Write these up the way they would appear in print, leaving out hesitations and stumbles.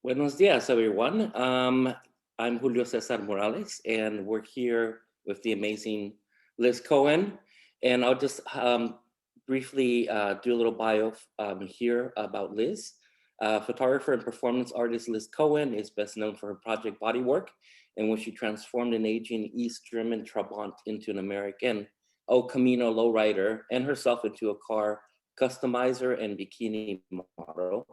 Buenos dias, everyone. I'm Julio César Morales, and we're here with the amazing Liz Cohen. And I'll just briefly do a little bio here about Liz. Photographer and performance artist Liz Cohen is best known for her project Bodywork, in which she transformed an aging East German Trabant into an American El Camino lowrider and herself into a car customizer and bikini model.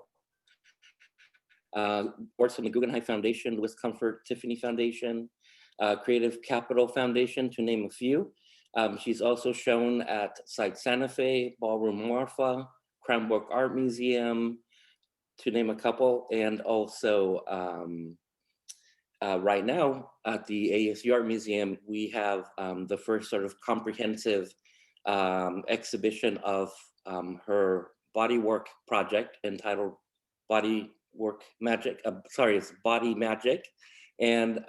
Works from the Guggenheim Foundation, Lewis Comfort, Tiffany Foundation, Creative Capital Foundation, to name a few. She's also shown at Site Santa Fe, Ballroom Marfa, Cranbrook Art Museum, to name a couple, and also right now at the ASU Art Museum, we have the first sort of comprehensive exhibition of her bodywork project entitled Body Work Magic. It's Body Magic, and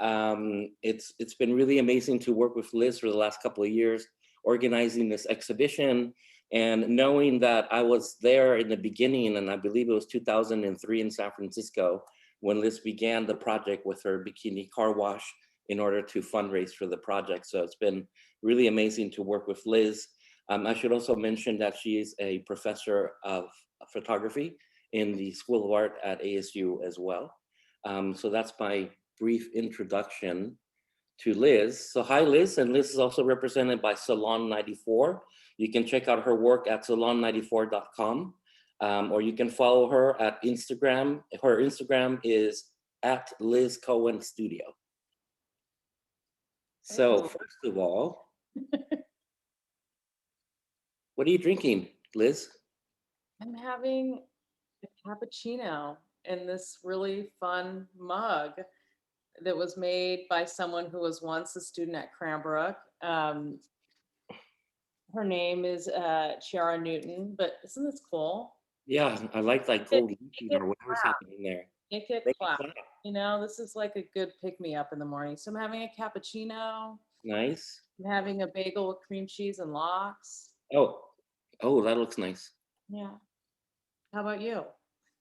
it's been really amazing to work with Liz for the last couple of years, organizing this exhibition, and knowing that I was there in the beginning, and I believe it was 2003 in San Francisco, when Liz began the project with her bikini car wash in order to fundraise for the project. So it's been really amazing to work with Liz. I should also mention that she is a professor of photography in the School of Art at ASU as well. So that's my brief introduction to Liz. So hi, Liz, and Liz is also represented by Salon 94. You can check out her work at salon94.com, or you can follow her at Instagram. Her Instagram is at Liz Cohen Studio. So first of all, what are you drinking, Liz? I'm having a cappuccino in this really fun mug that was made by someone who was once a student at Cranbrook. Her name is Chiara Newton, but isn't this cool? Yeah, I like It, gold it or gets whatever's clap. happening there. It gets Make it clap. clap. This is like a good pick me up in the morning. So I'm having a cappuccino. Nice. I'm having a bagel with cream cheese and lox. Oh, oh, that looks nice. Yeah. How about you?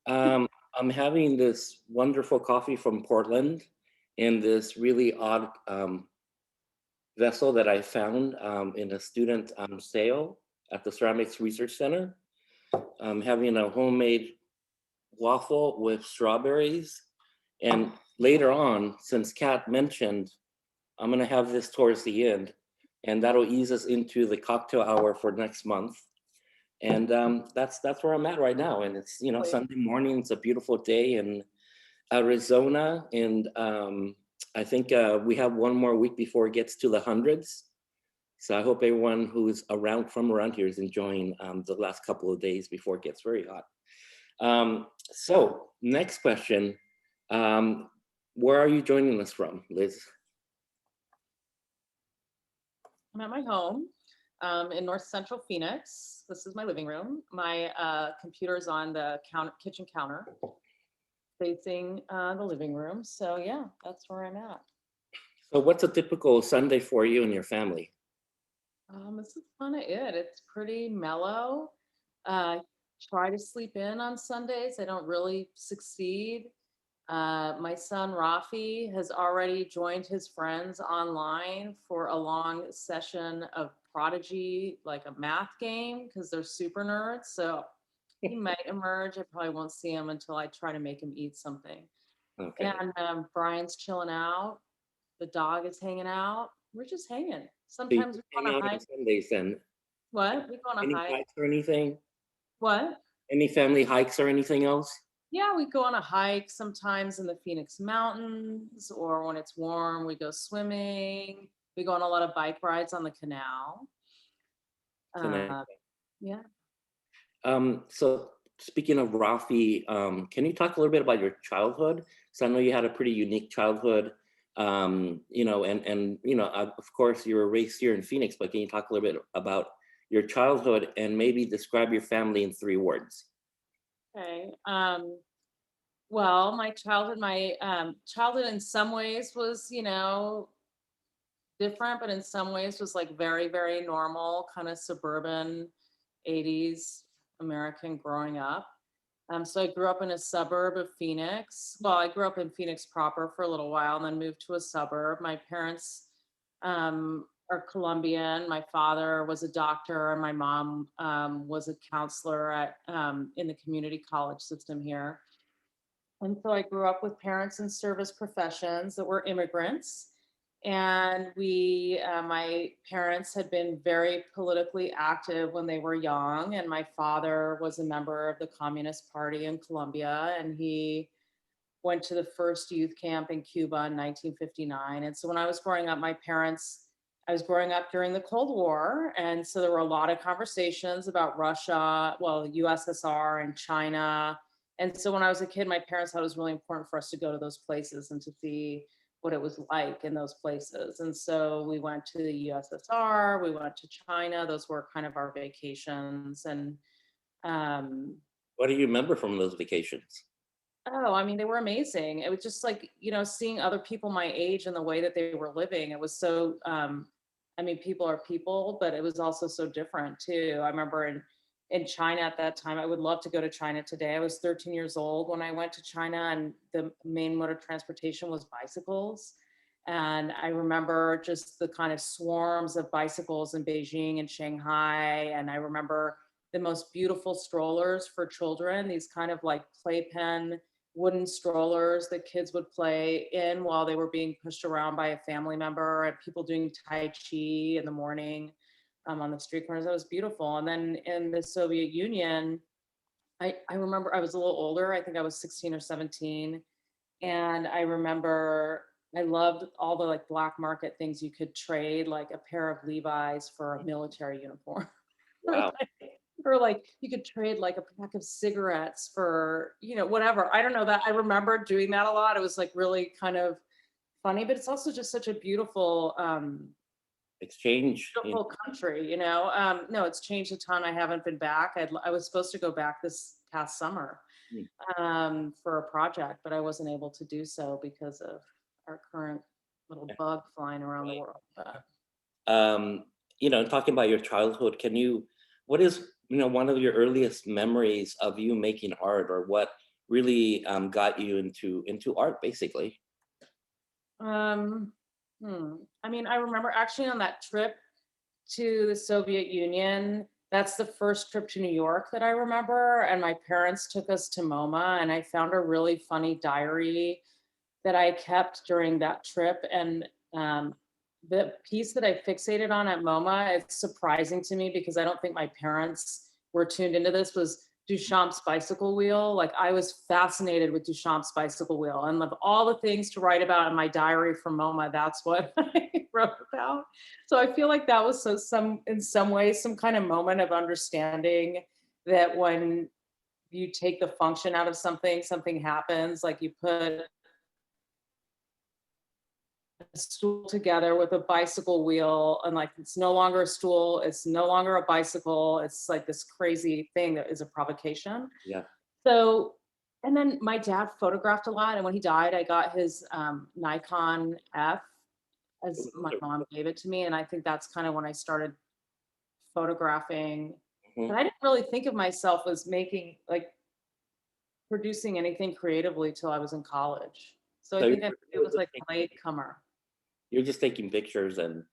Um, I'm having this wonderful coffee from Portland in this really odd vessel that I found in a student sale at the Ceramics Research Center. I'm having a homemade waffle with strawberries. And later on, since Kat mentioned, I'm gonna have this towards the end, and that'll ease us into the cocktail hour for next month. And that's where I'm at right now. And it's Sunday morning. It's a beautiful day in Arizona, and I think we have one more week before it gets to the hundreds. So I hope everyone who's from around here is enjoying the last couple of days before it gets very hot. So next question, where are you joining us from, Liz? I'm at my home in North Central Phoenix. This is my living room. My computer is on the kitchen counter facing the living room. So yeah, that's where I'm at. So what's a typical Sunday for you and your family? This is kind of it. It's pretty mellow. Try to sleep in on Sundays. I don't really succeed. My son Rafi has already joined his friends online for a long session of Prodigy, like a math game, because they're super nerds. So he might emerge. I probably won't see him until I try to make him eat something. Okay. And Brian's chilling out. The dog is hanging out. We're just hanging. So you Sometimes we go hang on a out on hike. Sundays then? What? We go on a Any hike. hikes or anything? What? Any family hikes or anything else? Yeah, we go on a hike sometimes in the Phoenix Mountains, or when it's warm, we go swimming. We go on a lot of bike rides on the canal. Tonight. Yeah. So speaking of Rafi, can you talk a little bit about your childhood? So I know you had a pretty unique childhood, of course you were raised here in Phoenix, but can you talk a little bit about your childhood and maybe describe your family in 3 words? Okay. Well, my childhood in some ways was, different, but in some ways was like very, very normal, kind of suburban 80s American growing up. So I grew up in a suburb of Phoenix. Well, I grew up in Phoenix proper for a little while and then moved to a suburb. My parents are Colombian. My father was a doctor and my mom was a counselor at in the community college system here. And so I grew up with parents in service professions that were immigrants. And my parents had been very politically active when they were young. And my father was a member of the Communist Party in Colombia. And he went to the first youth camp in Cuba in 1959. And so when I was growing up, I was growing up during the Cold War. And so there were a lot of conversations about Russia, well, USSR and China. And so when I was a kid, my parents thought it was really important for us to go to those places and to see what it was like in those places. And so we went to the USSR, we went to China. Those were kind of our vacations. And um, What do you remember from those vacations? Oh, I mean, they were amazing. It was just like, seeing other people my age and the way that they were living. It was so, I mean, people are people, but it was also so different too. I remember in China at that time, I would love to go to China today. I was 13 years old when I went to China, and the main mode of transportation was bicycles. And I remember just the kind of swarms of bicycles in Beijing and Shanghai. And I remember the most beautiful strollers for children, these kind of like playpen wooden strollers that kids would play in while they were being pushed around by a family member, and people doing Tai Chi in the morning on the street corners. That was beautiful. And then in the Soviet Union, I remember I was a little older. I think I was 16 or 17. And I remember I loved all the like black market things you could trade, like a pair of Levi's for a military uniform. or Wow. like or like you could trade like a pack of cigarettes for, whatever. I don't know, that I remember doing that a lot. It was like really kind of funny, but it's also just such a Exchange. beautiful country, no, it's changed a ton. I haven't been back. I was supposed to go back this past summer Mm. for a project, but I wasn't able to do so because of our current little bug flying around the world. But Um, talking about your childhood, what is, one of your earliest memories of you making art, or what really got you into art, basically? um, I mean, I remember actually on that trip to the Soviet Union. That's the first trip to New York that I remember. And my parents took us to MoMA, and I found a really funny diary that I kept during that trip. And the piece that I fixated on at MoMA, it's surprising to me because I don't think my parents were tuned into this, was Duchamp's bicycle wheel. Like I was fascinated with Duchamp's bicycle wheel, and of all the things to write about in my diary from MoMA, that's what I wrote about. So I feel like that was in some ways, some kind of moment of understanding that when you take the function out of something, something happens. Like you put a stool together with a bicycle wheel, and like it's no longer a stool, it's no longer a bicycle, it's like this crazy thing that is a provocation. Yeah. So, and then my dad photographed a lot, and when he died I got his Nikon F, as my mom gave it to me. And I think that's kind of when I started photographing. Mhm. But I didn't really think of myself as making, like, producing anything creatively till I was in college. So I So think you it were was just like a latecomer. you're just taking pictures and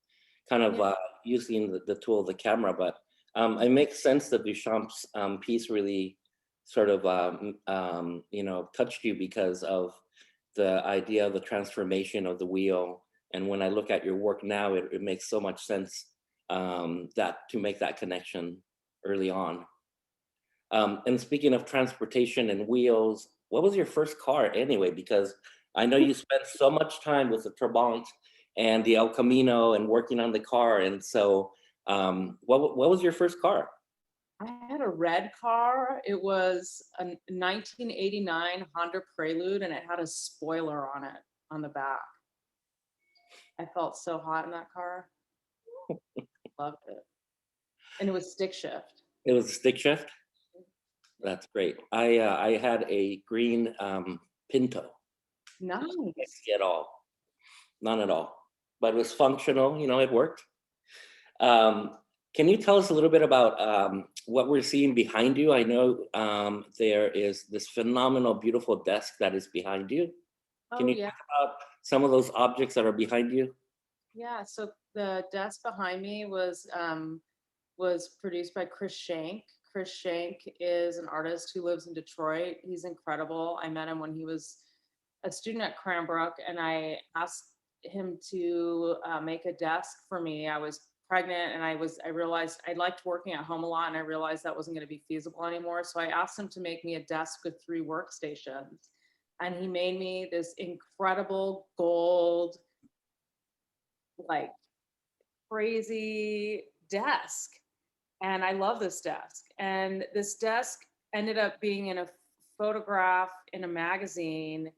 kind of Yeah. using the tool of the camera. But it makes sense that Duchamp's piece really sort of touched you because of the idea of the transformation of the wheel. And when I look at your work now, it makes so much sense that to make that connection early on. And speaking of transportation and wheels, what was your first car anyway? Because I know you spent so much time with the Trabant and the El Camino and working on the car. And so, what was your first car? I had a red car. It was a 1989 Honda Prelude, and it had a spoiler on it on the back. I felt so hot in that car. Loved it. And it was stick shift. It was a stick shift. That's great. I had a green Pinto. Nice. At all, none at all. But it was functional. It worked. Um, Can you tell us a little bit about what we're seeing behind you? I know there is this phenomenal, beautiful desk that is behind you. Can Oh you yeah. talk about some of those objects that are behind you? Yeah. So the desk behind me was produced by Chris Shank. Chris Shank is an artist who lives in Detroit. He's incredible. I met him when he was a student at Cranbrook, and I asked him to make a desk for me. I was pregnant, and I realized I liked working at home a lot, and I realized that wasn't going to be feasible anymore. So I asked him to make me a desk with 3 workstations, and he made me this incredible gold, like crazy desk. And I love this desk. And this desk ended up being in a photograph in a magazine.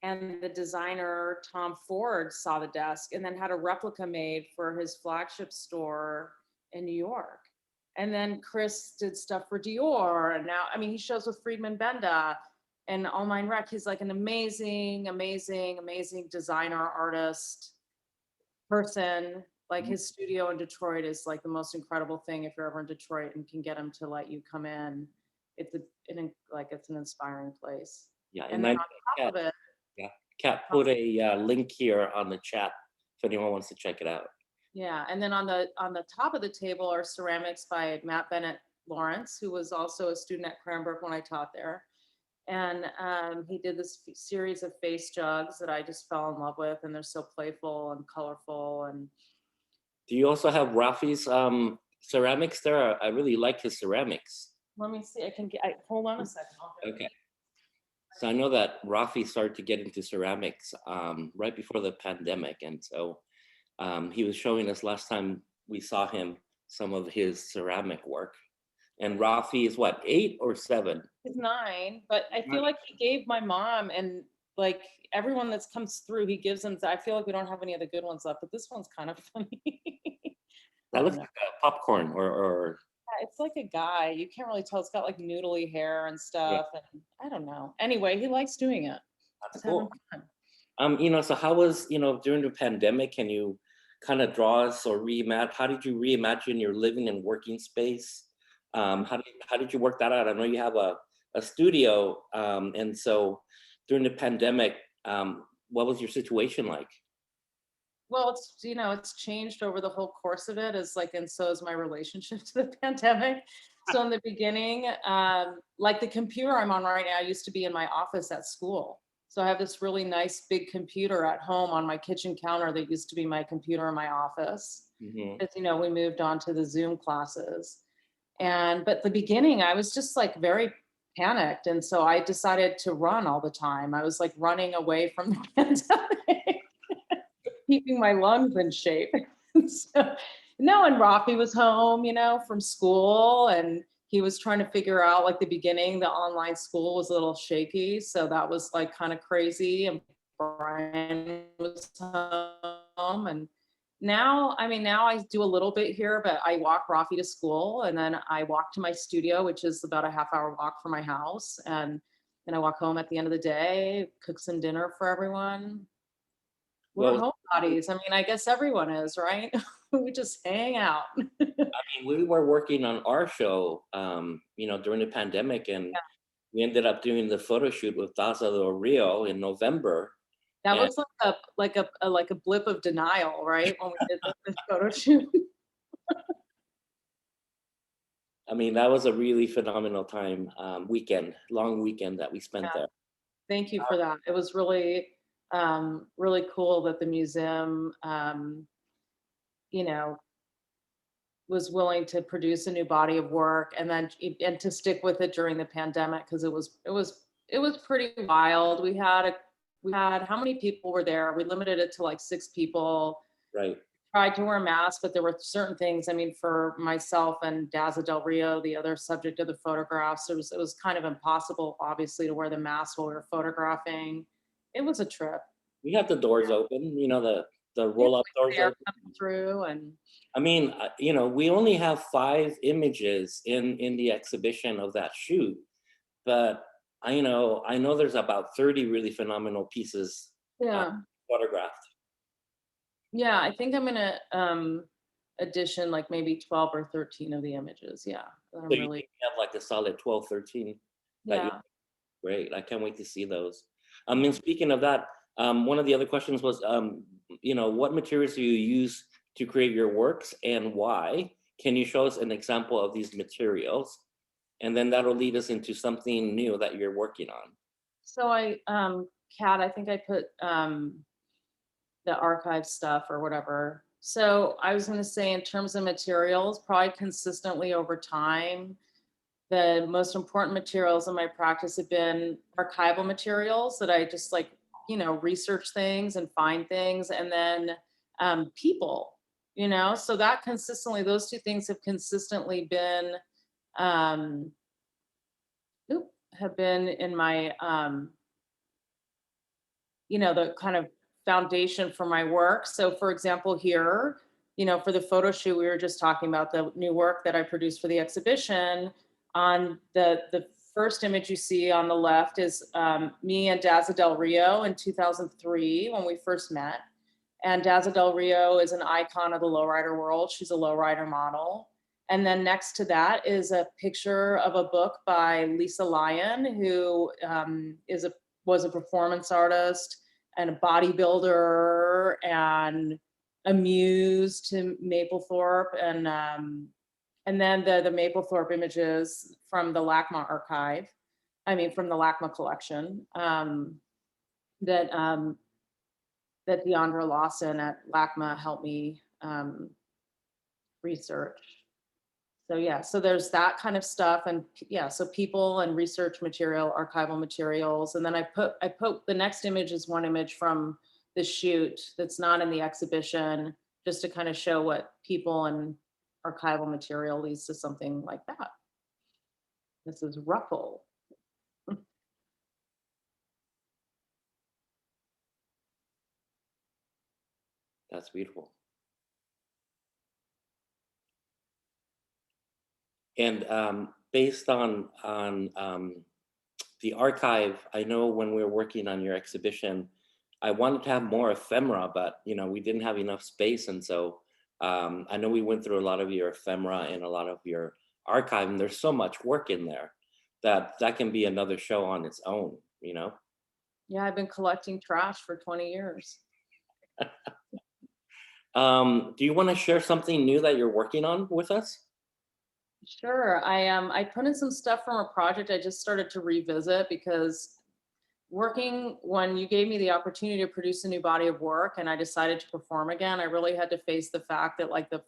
And the designer, Tom Ford, saw the desk and then had a replica made for his flagship store in New York. And then Chris did stuff for Dior. And now, I mean, he shows with Friedman Benda and All Mine Rec. He's like an amazing, amazing, amazing designer, artist, person. Like his studio in Detroit is like the most incredible thing if you're ever in Detroit and can get him to let you come in. It's it's an inspiring place. Yeah, And and then I on top Kat, of it, yeah, Kat put a link here on the chat if anyone wants to check it out. yeah, and then on the top of the table are ceramics by Matt Bennett Lawrence, who was also a student at Cranbrook when I taught there. And he did this series of face jugs that I just fell in love with, and they're so playful and colorful. And Do you also have Rafi's ceramics there? I really like his ceramics. let me see, hold on a second. Okay. So I know that Rafi started to get into ceramics right before the pandemic. And so he was showing us last time we saw him some of his ceramic work. And Rafi is what, 8 or 7? He's 9, but I feel like he gave my mom and like everyone that's comes through, he gives them. I feel like we don't have any of the good ones left, but this one's kind of funny. I That don't looks know. like a popcorn or Yeah, it's like a guy. You can't really tell. It's got like noodly hair and yeah, stuff, and I don't know. Anyway, he likes doing it. that's He's having cool. fun. So how was, during the pandemic, can you kind of draw us or reimagine, how did you reimagine your living and working space? How did you work that out? I know you have a studio, and so during the pandemic, what was your situation like? Well, it's changed over the whole course of it, as like, and so is my relationship to the pandemic. So in the beginning, like the computer I'm on right now used to be in my office at school. So I have this really nice big computer at home on my kitchen counter that used to be my computer in my office. Hmm. As we moved on to the Zoom classes. But the beginning, I was just like very panicked. And so I decided to run all the time. I was like running away from the pandemic, keeping my lungs in shape. So, no, and Rafi was home, from school, and he was trying to figure out, like, the beginning, the online school was a little shaky. So that was like kind of crazy. And Brian was home. And now I do a little bit here, but I walk Rafi to school, and then I walk to my studio, which is about a half-hour walk from my house. And then I walk home at the end of the day, cook some dinner for everyone. We're Well, homebodies. I mean, I guess everyone is, right? We just hang out. we were working on our show, during the pandemic, and we ended up doing the photo shoot with Daza del Rio in November. That And was like a blip of denial, right? When we did the photo shoot. I mean, that was a really phenomenal time, long weekend that we spent Yeah, there. thank you for that. It was really, really cool that the museum, you know, was willing to produce a new body of work, and then and to stick with it during the pandemic, because it was pretty wild. We had how many people were there? We limited it to like 6 people. Right. Tried to wear masks, but there were certain things. I mean, for myself and Daza Del Rio, the other subject of the photographs, it was kind of impossible, obviously, to wear the mask while we were photographing. It was a trip. We had the doors open, the Yeah, roll-up doors air open. coming through, and I mean, we only have 5 images in the exhibition of that shoot, but I know there's about 30 really phenomenal pieces uh, yeah, photographed. yeah. I think I'm gonna edition, like maybe 12 or 13 of the images. Yeah. That So I'm you really, think you have like a solid 12, 13 that you yeah. great. I can't wait to see those. And speaking of that, one of the other questions was, what materials do you use to create your works and why? Can you show us an example of these materials? And then that'll lead us into something new that you're working on. So Kat, I think I put the archive stuff or whatever. So I was going to say, in terms of materials, probably consistently over time, the most important materials in my practice have been archival materials that I just like, research things and find things, and then people, so that consistently, those two things have consistently been, um, have been in my, the kind of foundation for my work. So for example, here, for the photo shoot, we were just talking about the new work that I produced for the exhibition. On the first image you see on the left is me and Daza Del Rio in 2003 when we first met. And Daza Del Rio is an icon of the lowrider world. She's a lowrider model. And then next to that is a picture of a book by Lisa Lyon, who was a performance artist and a bodybuilder and a muse to Mapplethorpe, and then the Mapplethorpe images from the LACMA archive. I mean, from the LACMA collection, that that Deandra Lawson at LACMA helped me research. So yeah, so there's that kind of stuff, and yeah, so people and research material, archival materials, and then I put the next image is one image from the shoot that's not in the exhibition, just to kind of show what people and archival material leads to something like that. This is Ruffle. That's beautiful. And based on the archive, I know when we were working on your exhibition, I wanted to have more ephemera, but we didn't have enough space, and so I know we went through a lot of your ephemera and a lot of your archive, and there's so much work in there that can be another show on its own. Yeah, I've been collecting trash for 20 years. Do you want to share something new that you're working on with us? Sure. I put in some stuff from a project I just started to revisit, because working when you gave me the opportunity to produce a new body of work and I decided to perform again, I really had to face the fact that like the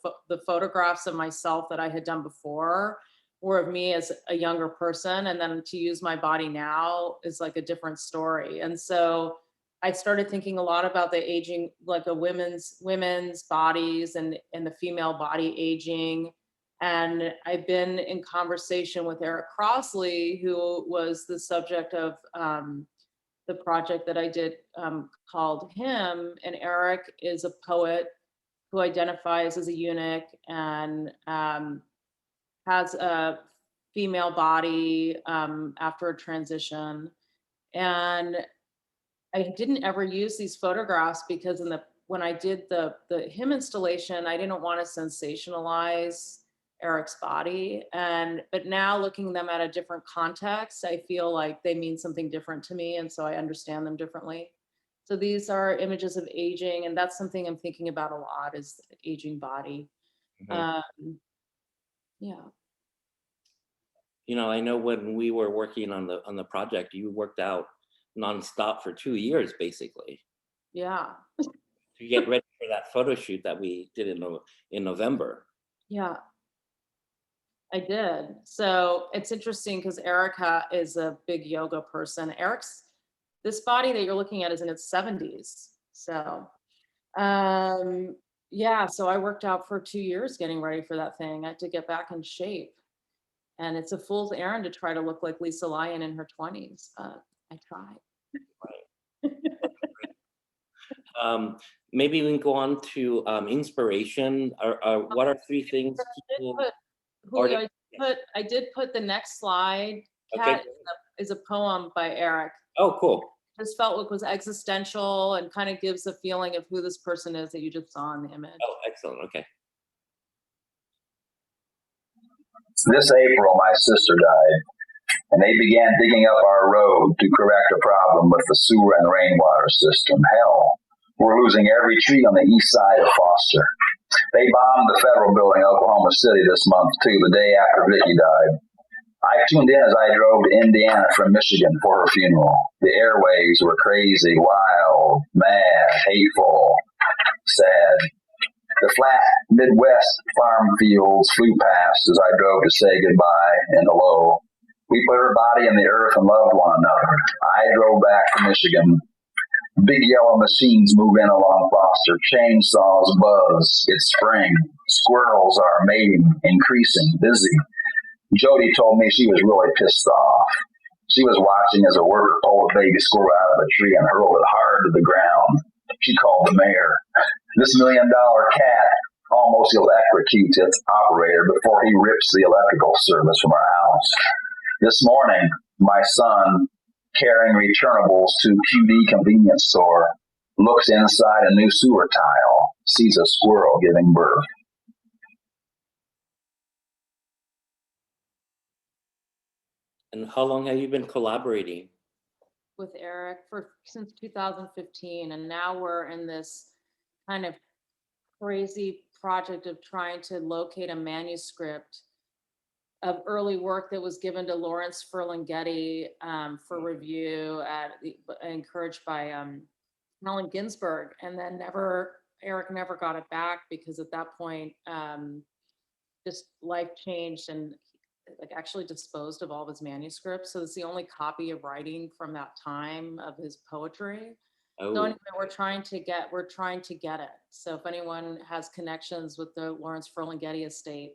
photographs of myself that I had done before were of me as a younger person, and then to use my body now is like a different story. And so I started thinking a lot about the aging, like a women's bodies and the female body aging. And I've been in conversation with Eric Crossley, who was the subject of the project that I did called Him. And Eric is a poet who identifies as a eunuch and has a female body after a transition. And I didn't ever use these photographs because when I did the Him installation, I didn't want to sensationalize Eric's body. But now looking them at a different context, I feel like they mean something different to me. And so I understand them differently. So these are images of aging, and that's something I'm thinking about a lot, is the aging body. Mhm. Um, yeah. I know when we were working on the project, you worked out nonstop for 2 years, basically, Yeah. to get ready for that photo shoot that we did in November. Yeah. I did. So it's interesting because is a big yoga person. This body that you're looking at is in its 70s. So, yeah, so I worked out for 2 years getting ready for that thing. I had to get back in shape. And it's a fool's errand to try to look like Lisa Lyon in her 20s. I tried. Um, Maybe we can go on to inspiration. What are three things did people put already? Julio, I did put the next slide. Okay. Cat is a poem by Eric. Oh, cool. Just felt like was existential and kind of gives a feeling of who this person is that you just saw in the image. Oh, excellent. Okay. This April, my sister died, and they began digging up our road to correct a problem with the sewer and rainwater system. Hell, we're losing every tree on the east side of Foster. They bombed the federal building in Oklahoma City this month, too, the day after Vicki died. I tuned in as I drove to Indiana from Michigan for her funeral. The airwaves were crazy, wild, mad, hateful, sad. The flat Midwest farm fields flew past as I drove to say goodbye and hello. We put her body in the earth and loved one another. I drove back to Michigan. Big yellow machines move in along Foster. Chainsaws buzz. It's spring. Squirrels are mating, increasing, busy. Jody told me she was really pissed off. She was watching as a worker pulled a baby squirrel out of a tree and hurled it hard to the ground. She called the mayor. This $1 million cat almost electrocutes its operator before he rips the electrical service from our house. This morning, my son, carrying returnables to QD convenience store, looks inside a new sewer tile, sees a squirrel giving birth. And how long have you been collaborating? With Eric since 2015, and now we're in this kind of crazy project of trying to locate a manuscript of early work that was given to Lawrence Ferlinghetti for review, encouraged by Allen Ginsberg, and then Eric never got it back because at that point, just life changed and actually disposed of all of his manuscripts. So it's the only copy of writing from that time of his poetry. Oh. So anyway, we're trying to get it. So if anyone has connections with the Lawrence Ferlinghetti estate,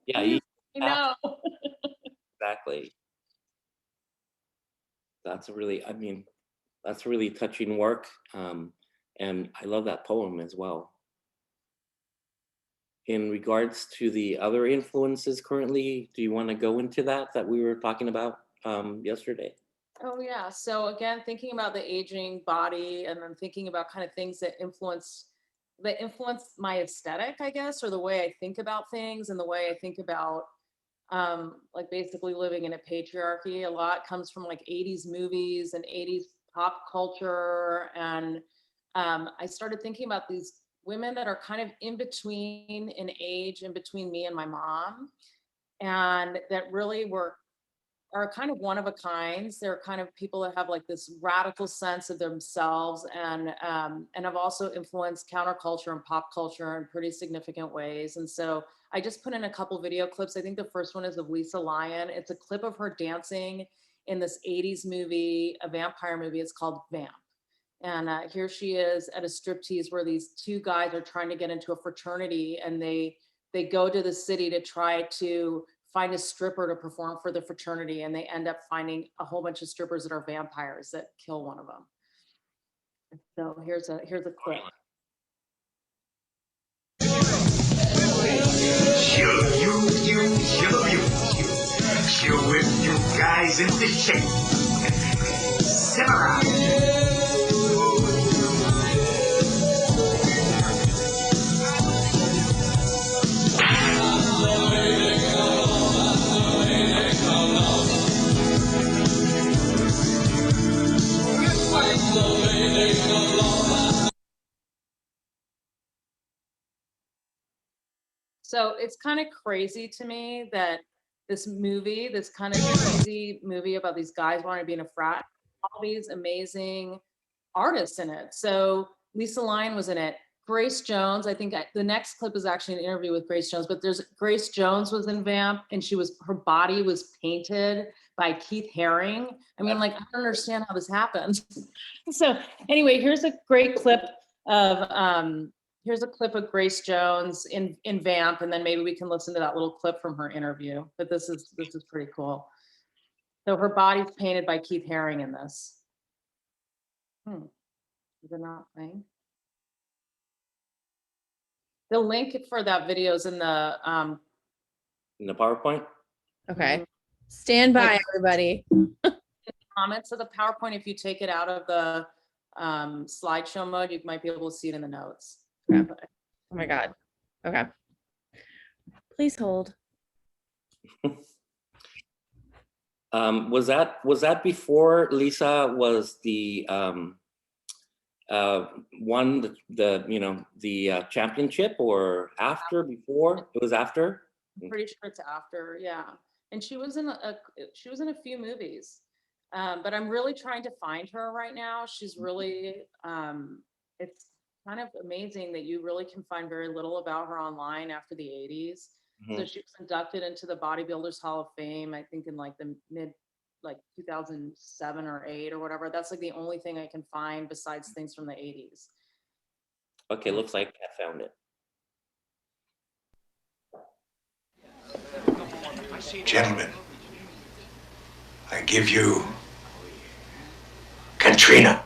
Yeah, you know. Exactly. That's really touching work. And I love that poem as well. In regards to the other influences currently, do you want to go into that we were talking about yesterday? Oh yeah. So again, thinking about the aging body and then thinking about kind of things that influence my aesthetic, I guess, or the way I think about things and the way I think about like basically living in a patriarchy. A lot comes from like 80s movies and 80s pop culture. And I started thinking about these women that are kind of in between in age, in between me and my mom, and that really are kind of one of a kinds. They're kind of people that have like this radical sense of themselves and have also influenced counterculture and pop culture in pretty significant ways. And so I just put in a couple video clips. I think the first one is of Lisa Lyon. It's a clip of her dancing in this 80s movie, a vampire movie. It's called Vamp. And here she is at a striptease where these two guys are trying to get into a fraternity, and they go to the city to try to find a stripper to perform for the fraternity, and they end up finding a whole bunch of strippers that are vampires that kill one of them. So here's a clip. You whip you guys into shape. Simmer. So it's kind of crazy to me that this kind of crazy movie about these guys wanting to be in a frat, all these amazing artists in it. So Lisa Lyon was in it. Grace Jones, I think the next clip is actually an interview with Grace Jones, but Grace Jones was in Vamp, and her body was painted by Keith Haring. I mean, like, I don't understand how this happened. So anyway, here's a great clip of Grace Jones in Vamp, and then maybe we can listen to that little clip from her interview. But this is pretty cool. So her body's painted by Keith Haring in this. Is it not playing? The link for that video is in the PowerPoint. Okay. Stand by, everybody. comments of the PowerPoint. If you take it out of the slideshow mode, you might be able to see it in the notes. Okay. Oh my God. Okay. Please hold. Was that before Lisa was the won the championship, or after? Before? It was after. I'm pretty sure it's after, yeah. And she was in a few movies, but I'm really trying to find her right now. She's really it's kind of amazing that you really can find very little about her online after the 80s. So she was inducted into the Bodybuilders Hall of Fame, I think in like the mid 2007 or 8 or whatever. That's like the only thing I can find besides things from the 80s. Okay, looks like I found it. Gentlemen, I give you Katrina.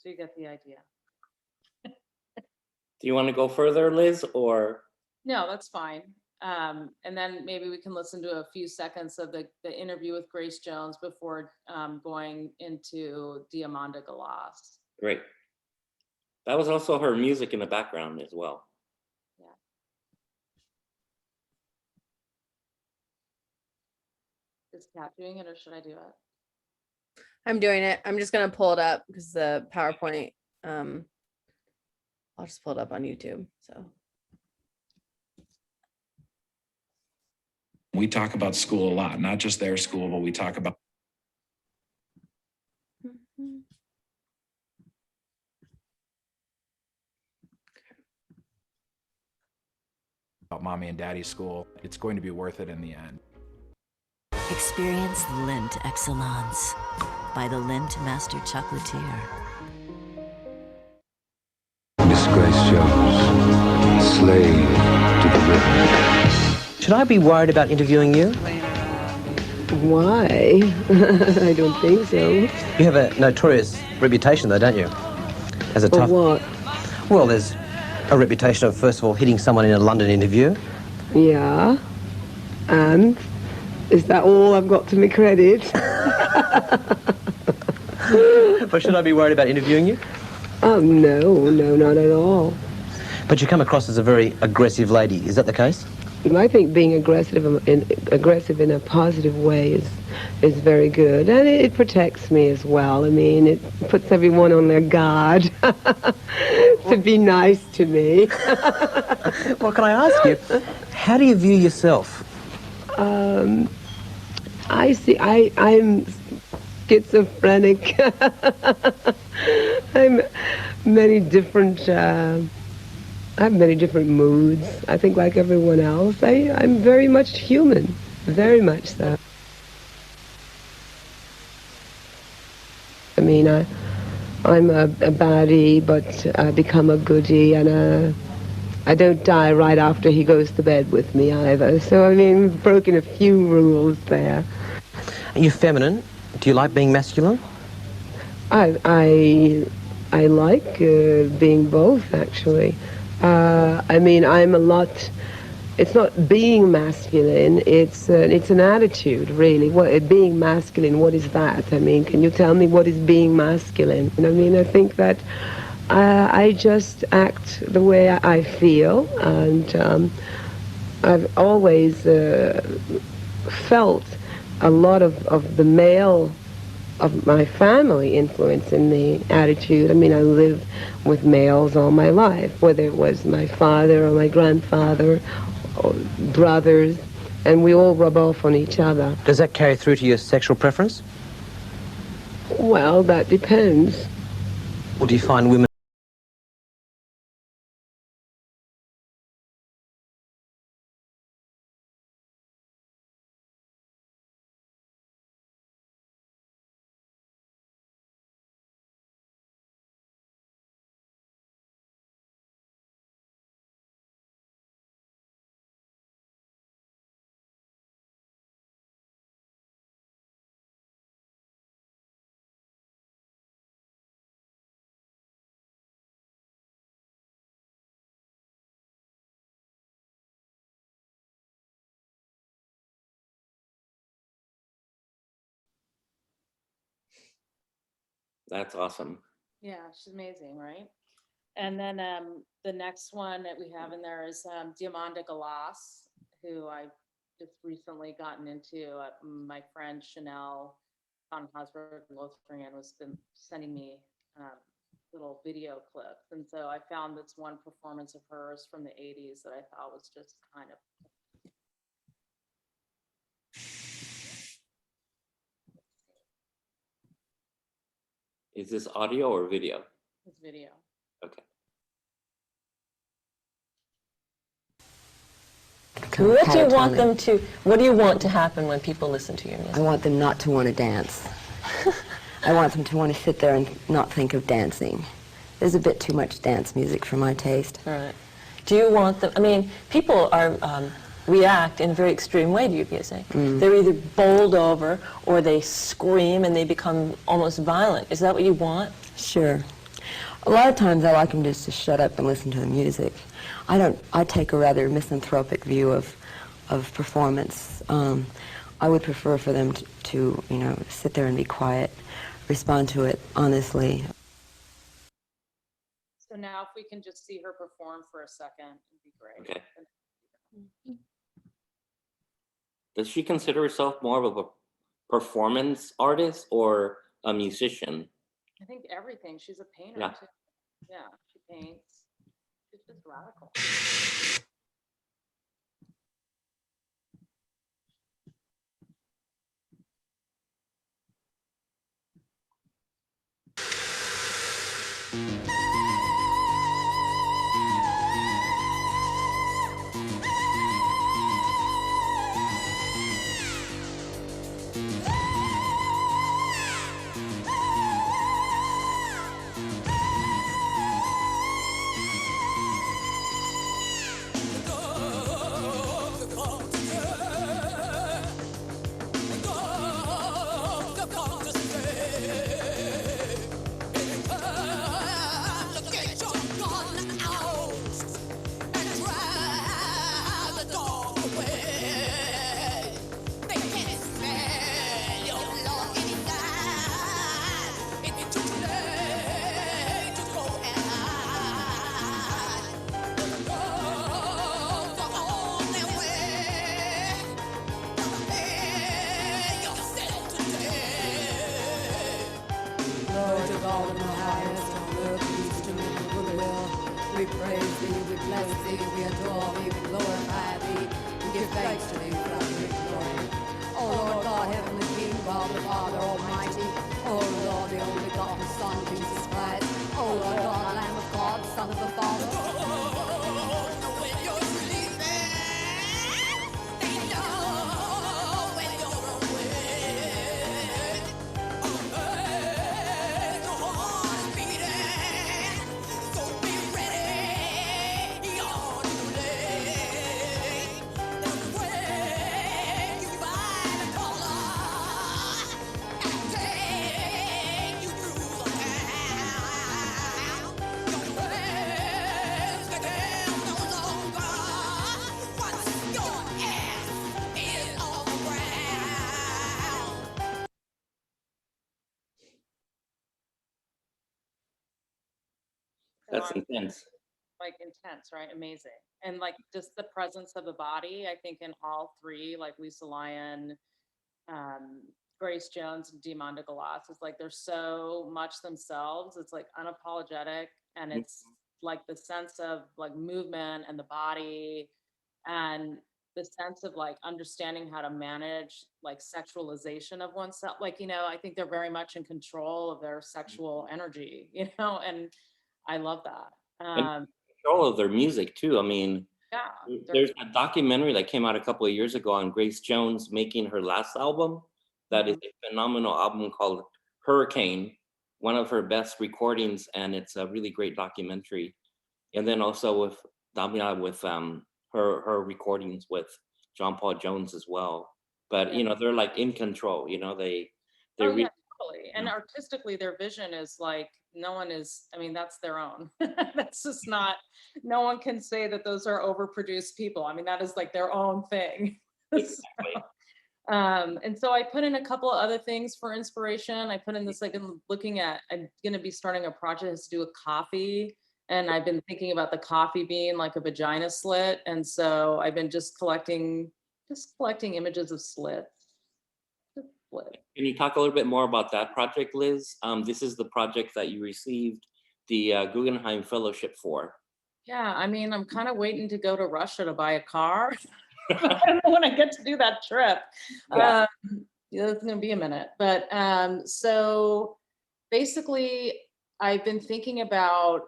So you get the idea. Do you want to go further, Liz, or? No, that's fine. And then maybe we can listen to a few seconds of the interview with Grace Jones before going into Diamanda Galas. Great. That was also her music in the background as well. Yeah. Is Kat doing it or should I do it? I'm doing it. I'm just gonna pull it up because the PowerPoint, I'll just pull it up on YouTube. So we talk about school a lot, not just their school, but we talk about mommy and daddy's school. It's going to be worth it in the end. Experience Lindt Excellence by the Lindt Master Chocolatier. Miss Grace Jones, slave to the rhythm. Should I be worried about interviewing you? Why? I don't think so. You have a notorious reputation, though, don't you? As a tough... For what? Well, there's a reputation of, first of all, hitting someone in a London interview. Yeah. And? Is that all I've got to my credit? But should I be worried about interviewing you? Oh, no, not at all. But you come across as a very aggressive lady. Is that the case? I think being aggressive in a positive way is very good, and it protects me as well. I mean, it puts everyone on their guard to be nice to me. Well, can I ask you, how do you view yourself? I see. I'm schizophrenic. I'm many different. I have many different moods. I think, like everyone else, I'm very much human. Very much so. I mean, I'm a baddie, but I become a goodie, and I don't die right after he goes to bed with me either. So, I mean, we've broken a few rules there. Are you feminine? Do you like being masculine? I like being both, actually. I mean, I'm a lot. It's not being masculine. It's an attitude, really. Being masculine? What is that? I mean, can you tell me what is being masculine? I mean, I think that I just act the way I feel, and I've always felt a lot of the male of my family influence in the attitude. I mean, I lived with males all my life, whether it was my father or my grandfather or brothers, and we all rub off on each other. Does that carry through to your sexual preference? Well, that depends. Or do you find women... That's awesome. Yeah, she's amazing, right? And then the next one that we have in there is Diamanda Galas, who I just recently gotten into. My friend Chanel von Hosberg Lothringen was been sending me little video clips. And so I found this one performance of hers from the 80s that I thought was just kind of. Is this audio or video? It's video. Okay. What do you want them to, what do you want to happen when people listen to your music? I want them not to want to dance. I want them to want to sit there and not think of dancing. There's a bit too much dance music for my taste. All right. Do you want them, I mean, people are, react in a very extreme way to your music. They're either bowled over or they scream and they become almost violent. Is that what you want? Sure. A lot of times I like them just to shut up and listen to the music. I take a rather misanthropic view of performance. I would prefer for them to, you know, sit there and be quiet, respond to it honestly. So now if we can just see her perform for a second, it'd be great. Okay. Does she consider herself more of a performance artist or a musician? I think everything. She's a painter too. Yeah, she paints. She's just radical. We praise thee, we bless thee, we adore thee, we glorify thee. We give thanks to thee for thy victory. O Lord God, heavenly King, God the Father Almighty. O Lord, the only begotten Son, Jesus Christ. O Lord God, Lamb of God, Son of the Father. That's intense. Like intense, right? Amazing. And like just the presence of the body, I think in all three, like Lisa Lyon, Grace Jones, and Demon de Galas, it's like they're so much themselves. It's like unapologetic, and it's like the sense of like movement and the body, and the sense of like understanding how to manage like sexualization of oneself. Like, you know, I think they're very much in control of their sexual energy, you know, and I love that. And control of their music too. I mean, Yeah, there's a documentary that came out a couple of years ago on Grace Jones making her last album. That is a phenomenal album called Hurricane, one of her best recordings, and it's a really great documentary. And then also with Damia with her recordings with John Paul Jones as well. But you know, they're like in control. You know, they Oh really, yeah, totally. And artistically, their vision is like no one is. I mean, that's their own. That's just not. No one can say that those are overproduced people. I mean, that is like their own thing. exactly. And so I put in a couple of other things for inspiration. I put in this, like, I'm going to be starting a project that has to do with coffee. And I've been thinking about the coffee being like a vagina slit. And so I've been just collecting images of slits. Just slit. Can you talk a little bit more about that project, Liz? This is the project that you received the Guggenheim Fellowship for. Yeah, I mean, I'm kind of waiting to go to Russia to buy a car. I don't know when I get to do that trip. Yeah. Yeah, it's gonna be a minute. But so basically, I've been thinking about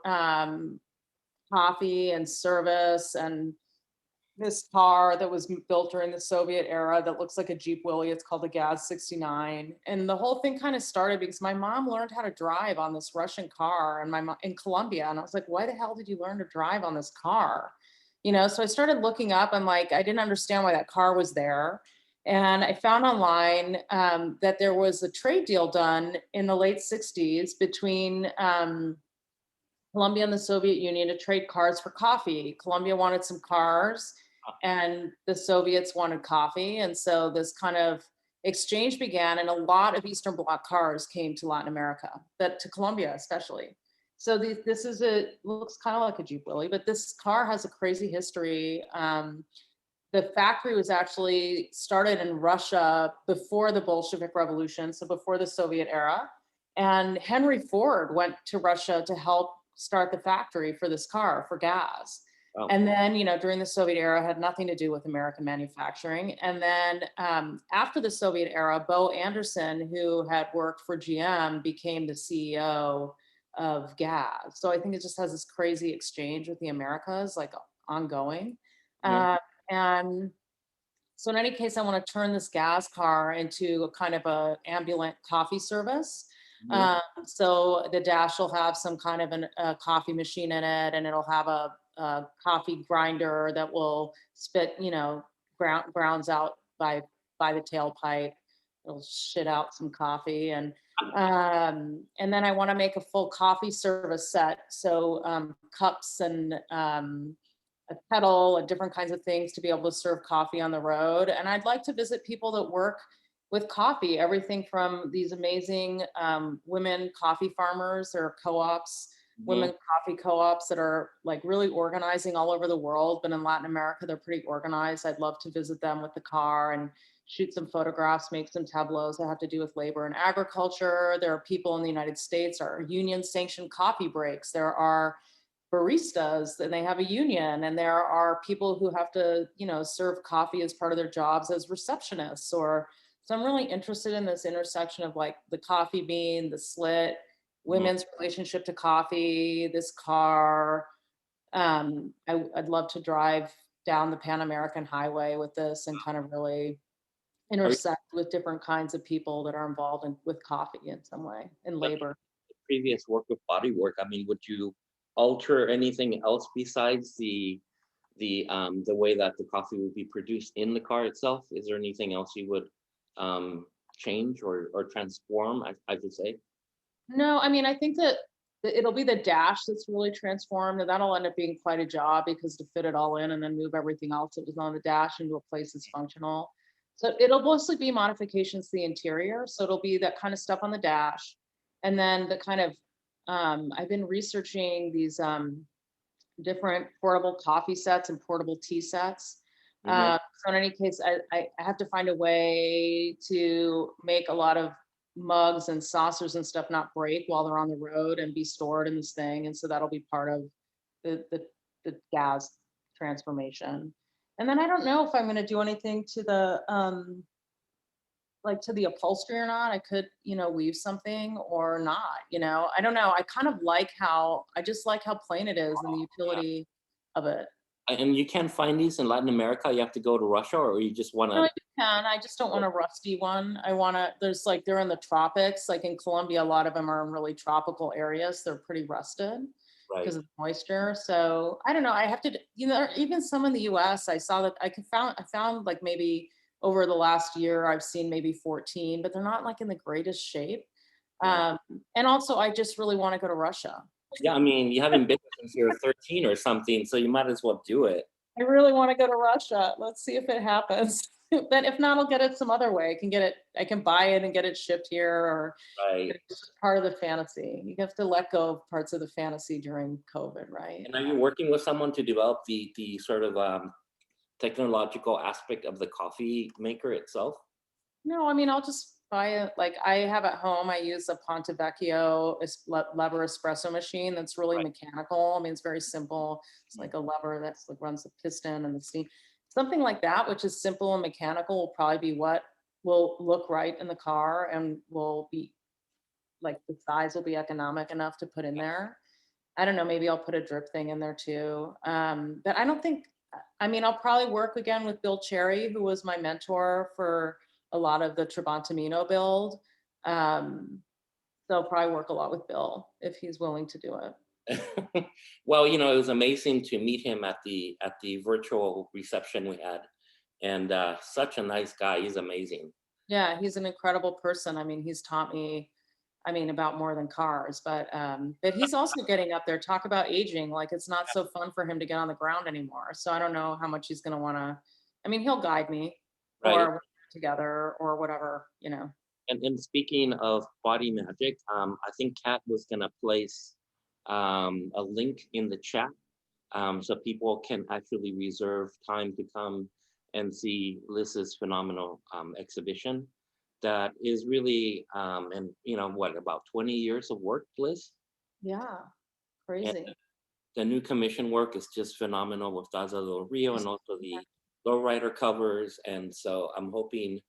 coffee and service and this car that was built during the Soviet era that looks like a Jeep Willys. It's called the Gaz 69. And the whole thing kind of started because my mom learned how to drive on this Russian car and my mom in Colombia. And I was like, why the hell did you learn to drive on this car? You know, so I started looking up and like, I didn't understand why that car was there. And I found online that there was a trade deal done in the late 60s between Colombia and the Soviet Union to trade cars for coffee. Colombia wanted some cars and the Soviets wanted coffee. And so this kind of exchange began, and a lot of Eastern Bloc cars came to Latin America, but to Colombia especially. So this is looks kind of like a Jeep Willys, but this car has a crazy history. The factory was actually started in Russia before the Bolshevik Revolution, so before the Soviet era. And Henry Ford went to Russia to help start the factory for this car for gas. Oh. And then, you know, during the Soviet era, had nothing to do with American manufacturing. And then after the Soviet era, Bo Anderson, who had worked for GM, became the CEO of Gas. So I think it just has this crazy exchange with the Americas, like ongoing. And so in any case, I want to turn this gas car into a kind of a ambulant coffee service. So the dash will have some kind of a coffee machine in it, and it'll have a coffee grinder that will spit, you know, grounds out by the tailpipe. It'll shit out some coffee, and then I want to make a full coffee service set. So cups and a kettle and different kinds of things to be able to serve coffee on the road. And I'd like to visit people that work with coffee, everything from these amazing women coffee farmers or co-ops, women coffee co-ops that are like really organizing all over the world. But in Latin America, they're pretty organized. I'd love to visit them with the car and shoot some photographs, make some tableaus that have to do with labor and agriculture. There are people in the United States, are union sanctioned coffee breaks. There are baristas, and they have a union, and there are people who have to, serve coffee as part of their jobs as receptionists. Or so I'm really interested in this intersection of like the coffee bean, the slit, women's relationship to coffee, this car. I'd love to drive down the Pan American Highway with this and kind of really intersect with different kinds of people that are involved with coffee in some way, in labor. Previous work with body work, I mean, would you alter anything else besides the way that the coffee would be produced in the car itself? Is there anything else you would change or transform, I should say? No, I mean, I think that it'll be the dash that's really transformed, and that'll end up being quite a job, because to fit it all in and then move everything else that was on the dash into a place that's functional. So it'll mostly be modifications to the interior. So it'll be that kind of stuff on the dash. And then the kind of, I've been researching these different portable coffee sets and portable tea sets. So in any case, I have to find a way to make a lot of mugs and saucers and stuff not break while they're on the road and be stored in this thing. And so that'll be part of the gas transformation. And then I don't know if I'm going to do anything to the like to the upholstery or not. I could, weave something or not, I don't know. I just like how plain it is and the utility of it. And you can't find these in Latin America? You have to go to Russia, or you just want to? No, I can. I just don't want a rusty one. They're in the tropics. Like in Colombia, a lot of them are in really tropical areas. They're pretty rusted because of the moisture. So I don't know. I have to, even some in the US, I saw that I found like maybe over the last year, I've seen maybe 14, but they're not like in the greatest shape. And also I just really want to go to Russia. Yeah, I mean, you haven't been since you were 13 or something, so you might as well do it. I really want to go to Russia. Let's see if it happens. Then if not, I'll get it some other way. I can buy it and get it shipped here, or it's part of the fantasy. You have to let go of parts of the fantasy during COVID, right? And are you working with someone to develop the sort of technological aspect of the coffee maker itself? No, I mean, I'll just buy it. Like I have at home, I use a Ponte Vecchio lever espresso machine that's really mechanical. I mean, it's very simple. It's like a lever that runs the piston and the steam. Something like that, which is simple and mechanical, will probably be what will look right in the car and will be like the size will be economic enough to put in there. I don't know, maybe I'll put a drip thing in there too. But I don't think, I mean, I'll probably work again with Bill Cherry, who was my mentor for a lot of the Trabantamino build. So I'll probably work a lot with Bill if he's willing to do it. Well, it was amazing to meet him at the virtual reception we had, and such a nice guy. He's amazing. Yeah, he's an incredible person. I mean, he's taught me, about more than cars, but he's also getting up there. Talk about aging. Like it's not so fun for him to get on the ground anymore. So I don't know how much he's going to want to. I mean, he'll guide me or together or whatever, And speaking of body magic, I think Kat was going to place a link in the chat so people can actually reserve time to come and see Liz's phenomenal exhibition that is really and about 20 years of work, Liz? Yeah, crazy. And the new commission work is just phenomenal with Daza del Rio and also the lowrider covers, and so I'm hoping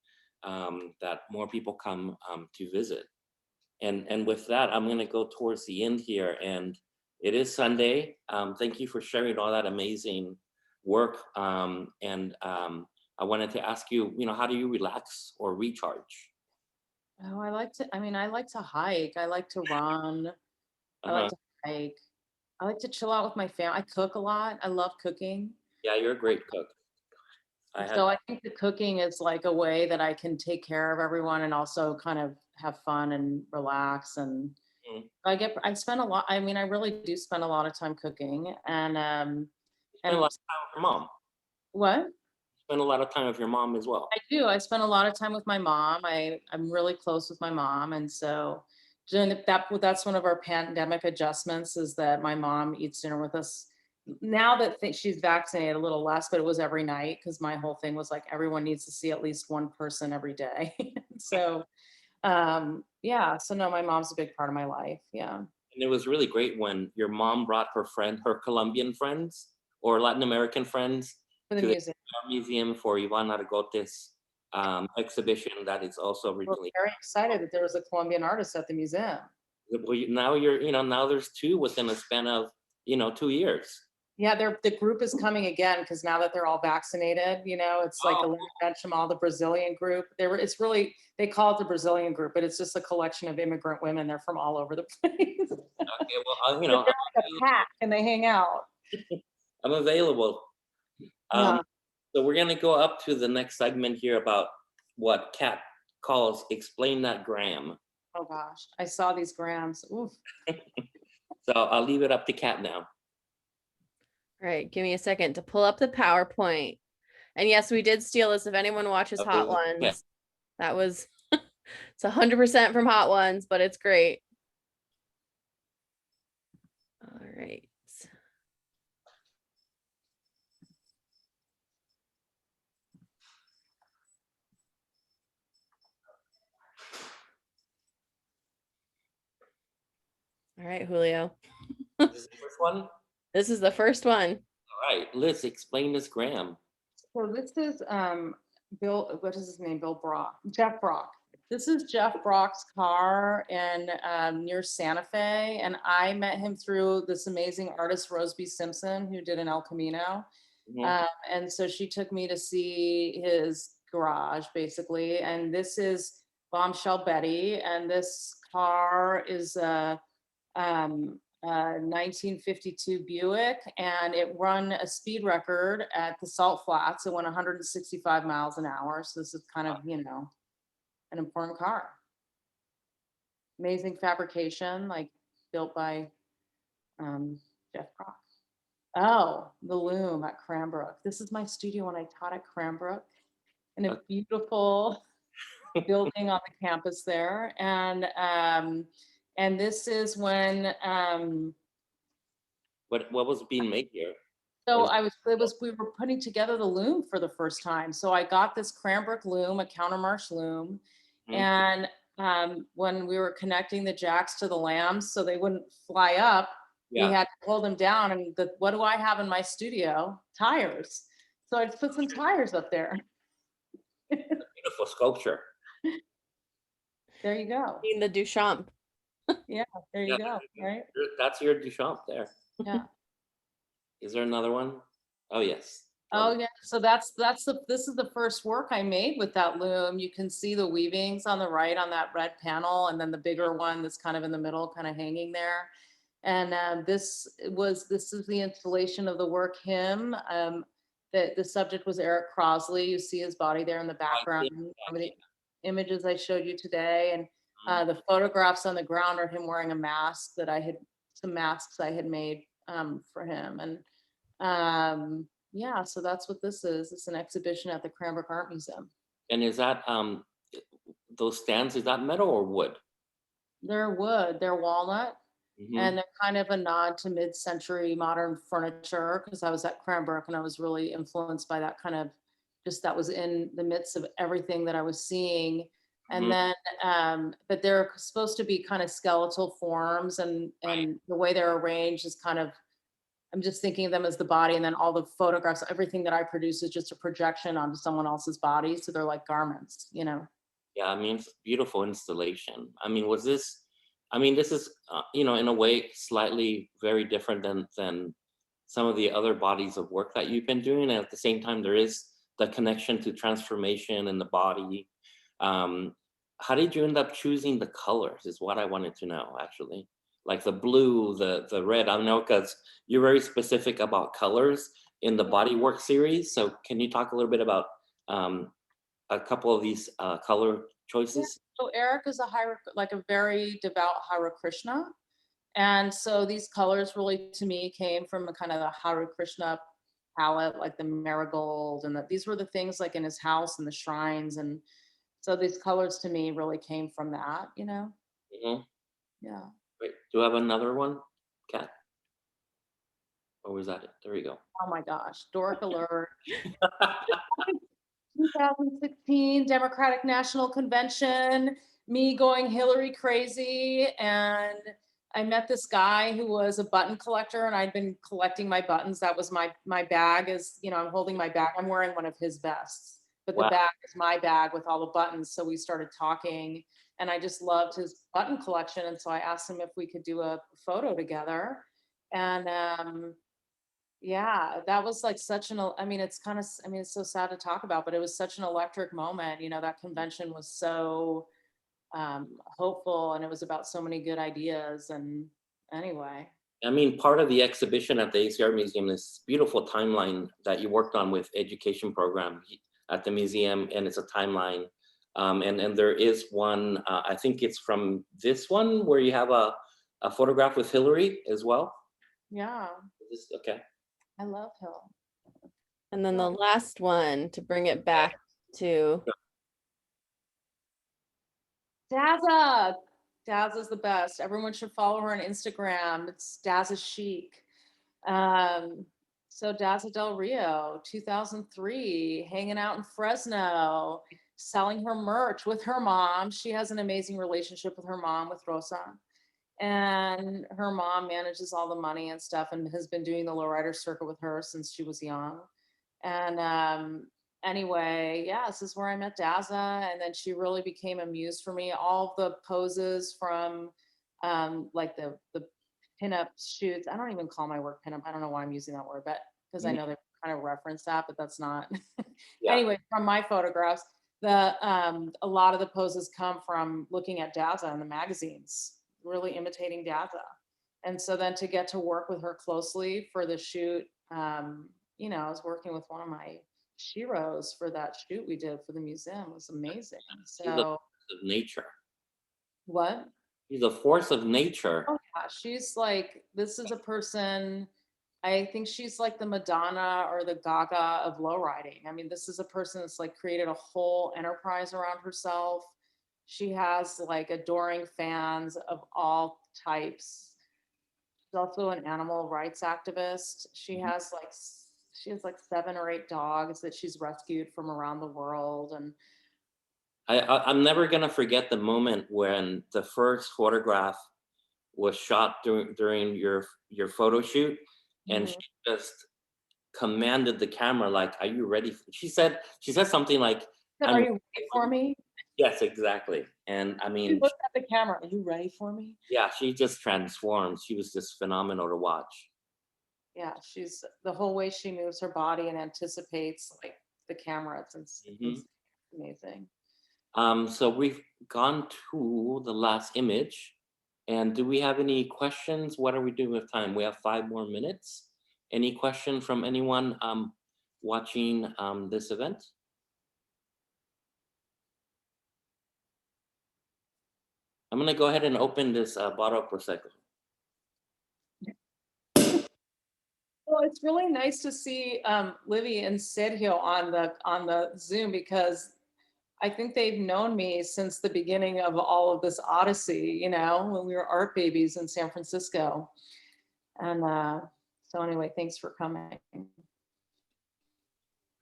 that more people come to visit. And with that, I'm going to go towards the end here, and it is Sunday. Thank you for sharing all that amazing work. And I wanted to ask you, how do you relax or recharge? Oh, I like to hike. I like to run. I like to hike. I like to chill out with my family. I cook a lot. I love cooking. Yeah, you're a great cook. I think the cooking is like a way that I can take care of everyone and also kind of have fun and relax. And I spend a lot. I mean, I really do spend a lot of time cooking, and spend a lot of time with your mom. What? Spend a lot of time with your mom as well. I do. I spend a lot of time with my mom. I'm really close with my mom, and so that's one of our pandemic adjustments is that my mom eats dinner with us. Now that she's vaccinated, a little less, but it was every night because my whole thing was like everyone needs to see at least one person every day. So, so no, my mom's a big part of my life. Yeah. And it was really great when your mom brought her Colombian friends or Latin American friends For the to museum. the museum for Ivana Argotes exhibition that is also We're originally. very excited that there was a Colombian artist at the museum. Now now there's two within a span of 2 years. Yeah, the group is coming again because now that they're all vaccinated, it's like Oh. Elena Benchamal, the Brazilian group. They call it the Brazilian group, but it's just a collection of immigrant women. They're from all over the place. Okay, well, They're like a pack and they hang out. I'm available. Yeah. So we're gonna go up to the next segment here about what Kat calls explain that gram. Oh gosh, I saw these grams. Oof. So I'll leave it up to Kat now. All right, give me a second to pull up the PowerPoint. And yes, we did steal this. If anyone watches Hot Ones, that was it's 100% from Hot Ones, but it's great. All right. All right, Julio. This is the first one? This is the first one. All right, Liz, explain this gram. So this is Bill, what is his name? Jeff Brock. This is Jeff Brock's car in near Santa Fe. And I met him through this amazing artist, Roseby Simpson, who did an El Camino. And so she took me to see his garage, basically. And this is Bombshell Betty. And this car is a 1952 Buick, and it run a speed record at the Salt Flats. It went 165 miles an hour. So this is kind of, an important car. Amazing fabrication, like built by Jeff Brock. Oh, the Loom at Cranbrook. This is my studio when I taught at Cranbrook in a beautiful building on the campus there. And this is when what was being made here? So we were putting together the loom for the first time. So I got this Cranbrook loom, a countermarch loom. And when we were connecting the jacks to the lambs so they wouldn't fly up, we had to pull them down. And what do I have in my studio? Tires. So I just put some tires up there. Beautiful sculpture. There you go. In the Duchamp. Yeah, there you go. Right. That's your Duchamp there. Yeah. Is there another one? Oh yes. Oh yeah. So this is the first work I made with that loom. You can see the weavings on the right on that red panel, and then the bigger one that's kind of in the middle, kind of hanging there. And this is the installation of the work hymn. The subject was Eric Crosley. You see his body there in the background. Some of the images I showed you today, and the photographs on the ground are him wearing a mask some masks I had made for him. And yeah, so that's what this is. It's an exhibition at the Cranbrook Art Museum. And is that those stands, is that metal or wood? They're wood, they're walnut. And they're kind of a nod to mid-century modern furniture, because I was at Cranbrook and I was really influenced by that kind of, that was in the midst of everything that I was seeing. And then, but they're supposed to be kind of skeletal forms, and the way they're arranged is kind of, I'm just thinking of them as the body, and then all the photographs, everything that I produce is just a projection onto someone else's body. So they're like garments, Yeah, I mean, it's a beautiful installation. I mean, this is, in a way, slightly very different than some of the other bodies of work that you've been doing. And at the same time, there is the connection to transformation in the body. How did you end up choosing the colors is what I wanted to know, actually. Like the blue, the red. I know because you're very specific about colors in the bodywork series. So can you talk a little bit about a couple of these color choices? Yeah. So Eric is a very devout Hare Krishna. And so these colors really, to me, came from a kind of the Hare Krishna palette, like the marigold, and these were the things like in his house and the shrines. And so these colors to me really came from that, Yeah. Wait, do you have another one, Kat? Or was that it? There you go. Oh my gosh, dork alert. 2016 Democratic National Convention, me going Hillary crazy, and I met this guy who was a button collector, and I'd been collecting my buttons. That was my bag is, you know, I'm holding my bag. I'm wearing one of his vests, but the Wow. bag is my bag with all the buttons. So we started talking, and I just loved his button collection. And so I asked him if we could do a photo together. And yeah, that was like such an, I mean, it's kind of, I mean, it's so sad to talk about, but it was such an electric moment. You know, that convention was so hopeful, and it was about so many good ideas. And anyway, I mean, part of the exhibition at the ACR Museum is beautiful timeline that you worked on with education program at the museum, and it's a timeline. And there is one, I think it's from this one where you have a photograph with Hillary as well. yeah, Okay. I love Hill. And then the last one to bring it back to Dazza. Dazza's the best. Everyone should follow her on Instagram. It's Dazza Chic. So Dazza Del Rio, 2003, hanging out in Fresno, selling her merch with her mom. She has an amazing relationship with her mom, with Rosa. And her mom manages all the money and stuff and has been doing the lowrider circuit with her since she was young. And anyway, yeah, this is where I met Dazza, and then she really became a muse for me. All the poses from like the pinup shoots. I don't even call my work pinup. I don't know why I'm using that word, but because I know they kind of reference that, but that's not. Yeah. Anyway, from my photographs, the a lot of the poses come from looking at Dazza in the magazines, really imitating Dazza. And so then to get to work with her closely for the shoot, you know, I was working with one of my sheroes for that shoot we did for the museum. It was amazing. She's a So force of nature. what? She's a force of nature. Oh yeah, she's like, this is a person, I think she's like the Madonna or the Gaga of lowriding. I mean, this is a person that's like created a whole enterprise around herself. She has like adoring fans of all types. She's also an animal rights activist. She has like 7 or 8 dogs that she's rescued from around the world. And I'm never gonna forget the moment when the first photograph was shot during your photo shoot, and she just commanded the camera like, "Are you ready?" She said something like, are you ready for me? Yes, exactly. And I She mean, looked at the camera. Are you ready for me? yeah, she just transformed. She was just phenomenal to watch. Yeah, she's the whole way she moves her body and anticipates like the camera. It's amazing. So we've gone to the last image. And do we have any questions? What are we doing with time? We have 5 more minutes. Any question from anyone watching this event? I'm gonna go ahead and open this bottle of Prosecco. Well, it's really nice to see Livy and Sergio on the Zoom, because I think they've known me since the beginning of all of this odyssey, you know, when we were art babies in San Francisco. And so anyway, thanks for coming.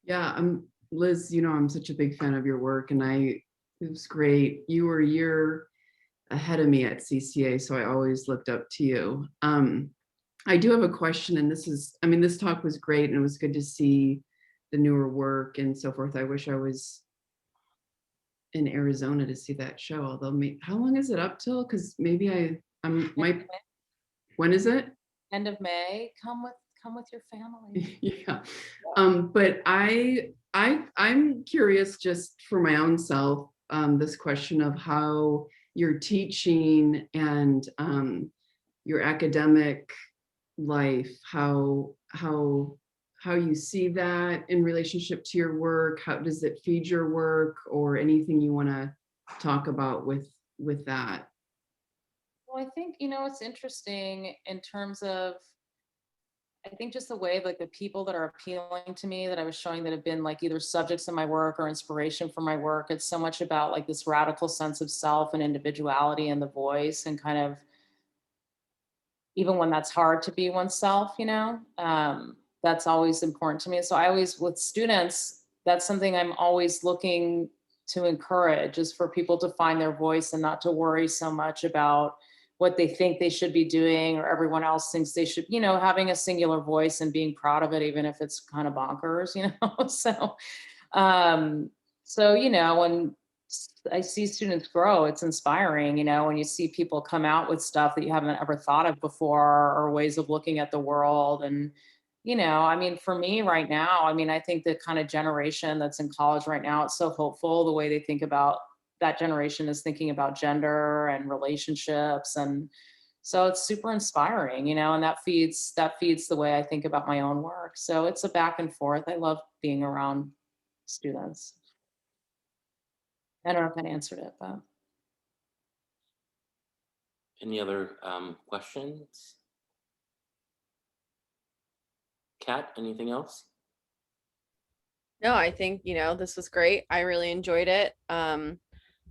Yeah, I'm Liz, you know, I'm such a big fan of your work, and it was great. You were a year ahead of me at CCA, so I always looked up to you. I do have a question, and this talk was great, and it was good to see the newer work and so forth. I wish I was in Arizona to see that show, although how long is it up till? Because maybe when is it? End of May. Come with your family. Yeah. But I'm curious, just for my own self, this question of how your teaching and your academic life, how you see that in relationship to your work. How does it feed your work, or anything you want to talk about with that? Well, I think, you know, it's interesting in terms of, I think just the way like the people that are appealing to me that I was showing that have been like either subjects in my work or inspiration for my work. It's so much about like this radical sense of self and individuality and the voice, and kind of, even when that's hard to be oneself, you know, that's always important to me. So I always, with students, that's something I'm always looking to encourage, is for people to find their voice and not to worry so much about what they think they should be doing, or everyone else thinks they should, having a singular voice and being proud of it, even if it's kind of bonkers, when I see students grow, it's inspiring, when you see people come out with stuff that you haven't ever thought of before, or ways of looking at the world. And, for me right now, I think the kind of generation that's in college right now, it's so hopeful the way they think about, that generation is thinking about gender and relationships. And so it's super inspiring, and that feeds the way I think about my own work. So it's a back and forth. I love being around students. I don't know if that answered it, but. Any other questions? Kat, anything else? No, I think, this was great. I really enjoyed it.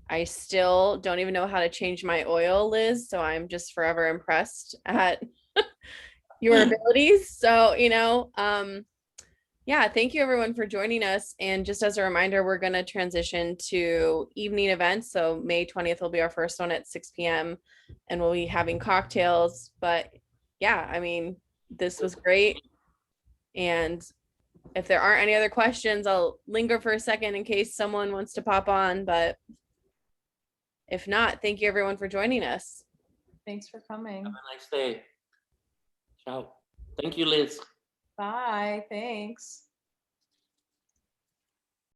I still don't even know how to change my oil, Liz, so I'm just forever impressed at your abilities. So, yeah, thank you everyone for joining us. And just as a reminder, we're going to transition to evening events. So May 20th will be our first one at 6 p.m. and we'll be having cocktails. But yeah, this was great. And if there aren't any other questions, I'll linger for a second in case someone wants to pop on. But if not, thank you everyone for joining us. Thanks for coming. Have a nice day. Ciao. Thank you, Liz. Bye. Thanks.